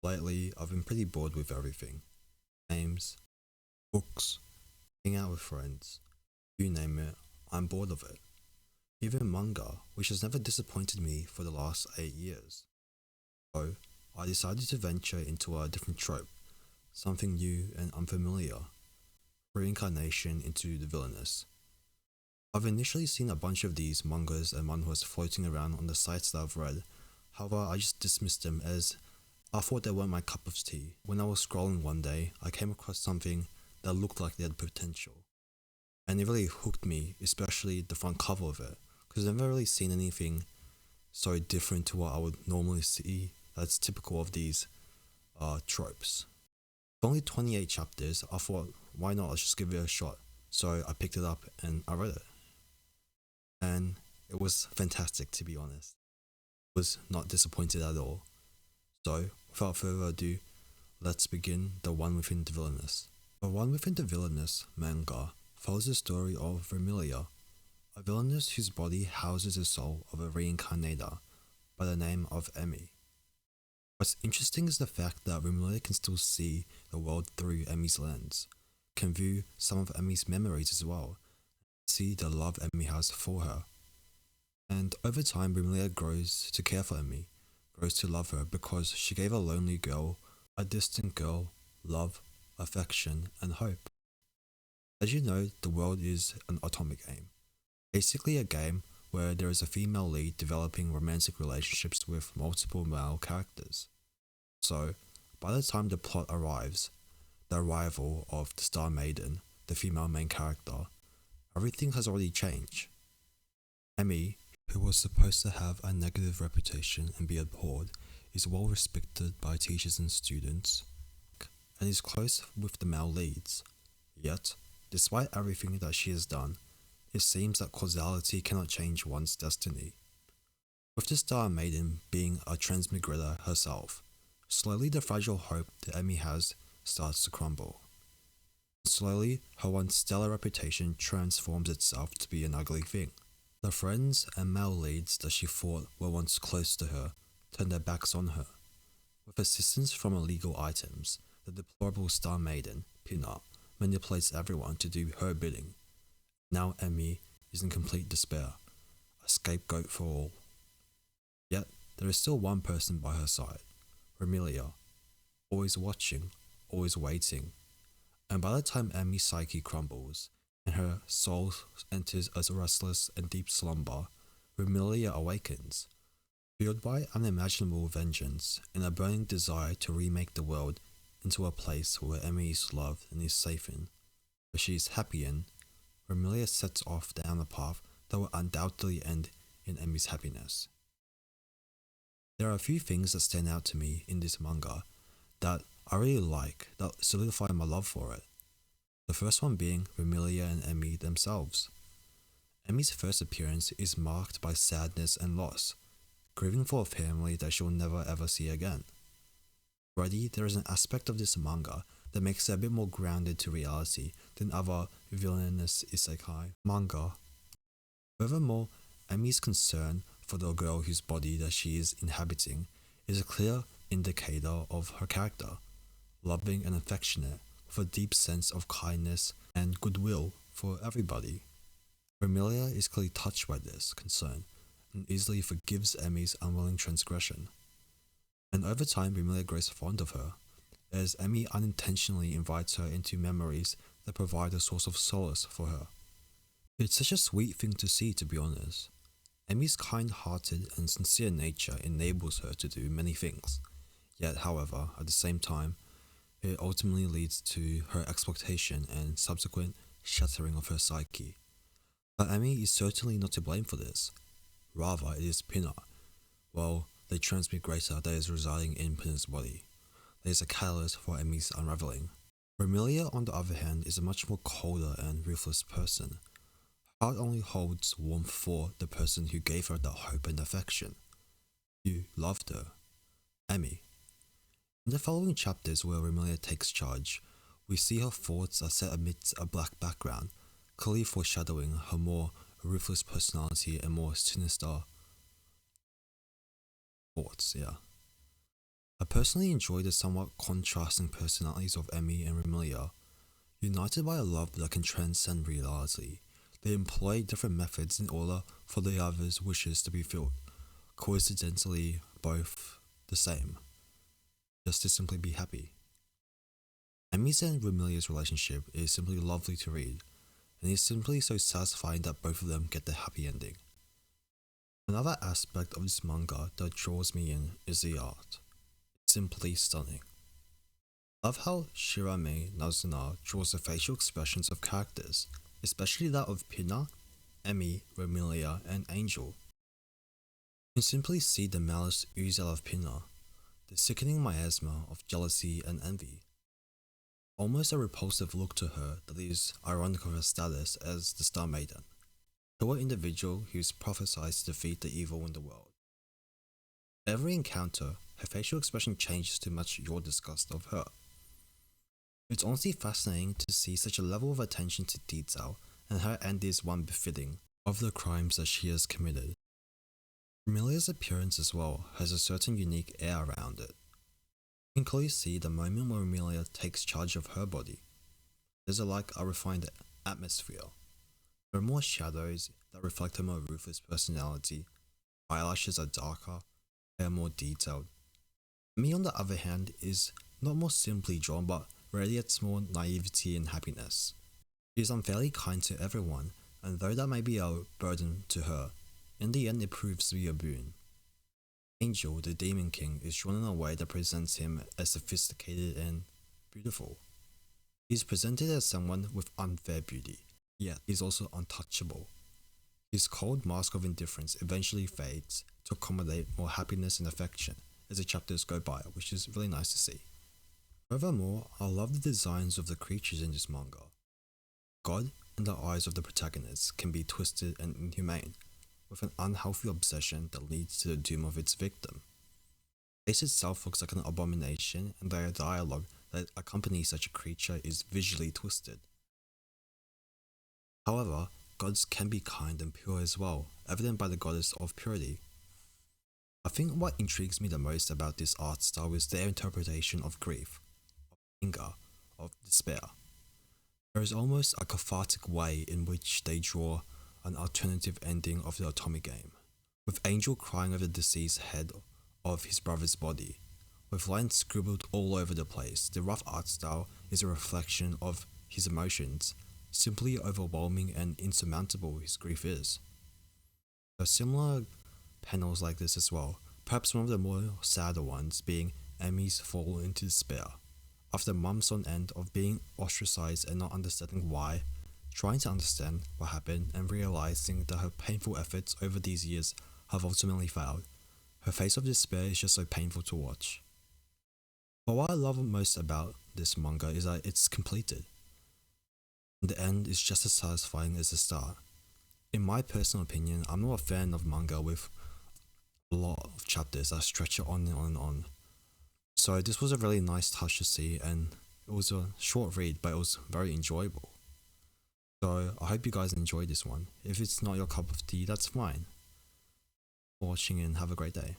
Lately, I've been pretty bored with everything. Games, books, hanging out with friends. You name it, I'm bored of it. Even manga, which has never disappointed me for the last 8 years. So, I decided to venture into a different trope, something new and unfamiliar. Reincarnation into the villainous. I've initially seen a bunch of these mangas and manhwas floating around on the sites that I've read. However, I just dismissed them as I thought they weren't my cup of tea. When I was scrolling one day, I came across something that looked like they had potential. And it really hooked me, especially the front cover of it, because I've never really seen anything so different to what I would normally see that's typical of these tropes. With only 28 chapters, I thought, why not, let's just give it a shot. So I picked it up and I read it. And it was fantastic, to be honest. I was not disappointed at all. So, without further ado, let's begin The One Within the Villainess. The One Within the Villainess manga follows the story of Vermilia, a villainess whose body houses the soul of a reincarnator by the name of Emmy. What's interesting is the fact that Vermilia can still see the world through Emmy's lens, can view some of Emmy's memories as well, see the love Emmy has for her. And over time, Vermilia grows to care for Emmy, grows to love her because she gave a lonely girl, a distant girl, love, affection, and hope. As you know, the world is an atomic game. Basically a game where there is a female lead developing romantic relationships with multiple male characters. So, by the time the plot arrives, the arrival of the Star Maiden, the female main character, everything has already changed. Emmy, who was supposed to have a negative reputation and be abhorred, is well respected by teachers and students, and is close with the male leads. Yet, despite everything that she has done, it seems that causality cannot change one's destiny. With the Star Maiden being a transmigrator herself, slowly the fragile hope that Emmy has starts to crumble. Slowly, her once stellar reputation transforms itself to be an ugly thing. The friends and male leads that she thought were once close to her turn their backs on her. With assistance from illegal items, the deplorable Star Maiden, Pinna, manipulates everyone to do her bidding. Now Emmy is in complete despair, a scapegoat for all. Yet, there is still one person by her side, Remilia, always watching, always waiting. And by the time Emmy's psyche crumbles, and her soul enters a restless and deep slumber, Remilia awakens, fueled by unimaginable vengeance and a burning desire to remake the world into a place where Emmy is loved and is safe in, where she is happy in. Remilia sets off down a path that will undoubtedly end in Emmy's happiness. There are a few things that stand out to me in this manga that I really like, that solidify my love for it. The first one being Remilia and Emmy themselves. Emmy's first appearance is marked by sadness and loss, grieving for a family that she'll never ever see again. Already, there is an aspect of this manga that makes it a bit more grounded to reality than other villainous isekai manga. Furthermore, Emmy's concern for the girl whose body that she is inhabiting is a clear indicator of her character, loving and affectionate, with a deep sense of kindness and goodwill for everybody. Remilia is clearly touched by this concern and easily forgives Emmy's unwilling transgression. And over time, Remilia grows fond of her, as Emmy unintentionally invites her into memories that provide a source of solace for her. It's such a sweet thing to see, to be honest. Emmy's kind-hearted and sincere nature enables her to do many things, yet however, at the same time, it ultimately leads to her exploitation and subsequent shattering of her psyche. But Emmy is certainly not to blame for this. Rather, it is Pinna, the transmigrator that is residing in Pinna's body, that is a catalyst for Emmy's unraveling. Remilia, on the other hand, is a much more colder and ruthless person. Her heart only holds warmth for the person who gave her that hope and affection, who loved her, Emmy. In the following chapters where Remilia takes charge, we see her thoughts are set amidst a black background, clearly foreshadowing her more ruthless personality and more sinister thoughts, I personally enjoy the somewhat contrasting personalities of Emmy and Remilia. United by a love that can transcend reality, they employ different methods in order for the other's wishes to be filled, coincidentally both the same, just to simply be happy. Emmy's and Remilia's relationship is simply lovely to read, and it's simply so satisfying that both of them get the happy ending. Another aspect of this manga that draws me in is the art. It's simply stunning. I love how Shirame Nazuna draws the facial expressions of characters, especially that of Pina, Emmy, Remilia, and Angel. You can simply see the malice ooze out of Pina, the sickening miasma of jealousy and envy. Almost a repulsive look to her that is ironic of her status as the Star Maiden, to an individual who is prophesied to defeat the evil in the world. Every encounter, her facial expression changes to match your disgust of her. It's honestly fascinating to see such a level of attention to detail, and her end is one befitting of the crimes that she has committed. Amelia's appearance as well has a certain unique air around it. You can clearly see the moment where Amelia takes charge of her body. There's a refined atmosphere. There are more shadows that reflect her more ruthless personality, eyelashes are darker, hair more detailed. Me on the other hand is not more simply drawn but radiates more naivety and happiness. She is unfairly kind to everyone, and though that may be a burden to her, in the end it proves to be a boon. Angel, the Demon King, is drawn in a way that presents him as sophisticated and beautiful. He is presented as someone with unfair beauty, yet he is also untouchable. His cold mask of indifference eventually fades to accommodate more happiness and affection as the chapters go by, which is really nice to see. Furthermore, I love the designs of the creatures in this manga. God and the eyes of the protagonists can be twisted and inhumane, with an unhealthy obsession that leads to the doom of its victim. The face itself looks like an abomination, and the dialogue that accompanies such a creature is visually twisted. However, gods can be kind and pure as well, evident by the goddess of purity. I think what intrigues me the most about this art style is their interpretation of grief, of anger, of despair. There is almost a cathartic way in which they draw an alternative ending of the Atomic Game, with Angel crying over the deceased head of his brother's body. With lines scribbled all over the place, the rough art style is a reflection of his emotions, simply overwhelming and insurmountable his grief is. There are similar panels like this as well, perhaps one of the more sadder ones being Emmy's fall into despair. After months on end of being ostracized and not understanding why, trying to understand what happened and realizing that her painful efforts over these years have ultimately failed, her face of despair is just so painful to watch. But what I love most about this manga is that it's completed. The end is just as satisfying as the start. In my personal opinion, I'm not a fan of manga with a lot of chapters that stretch it on and on and on. So this was a really nice touch to see, and it was a short read, but it was very enjoyable. So I hope you guys enjoyed this one. If it's not your cup of tea, that's fine. Watching and have a great day.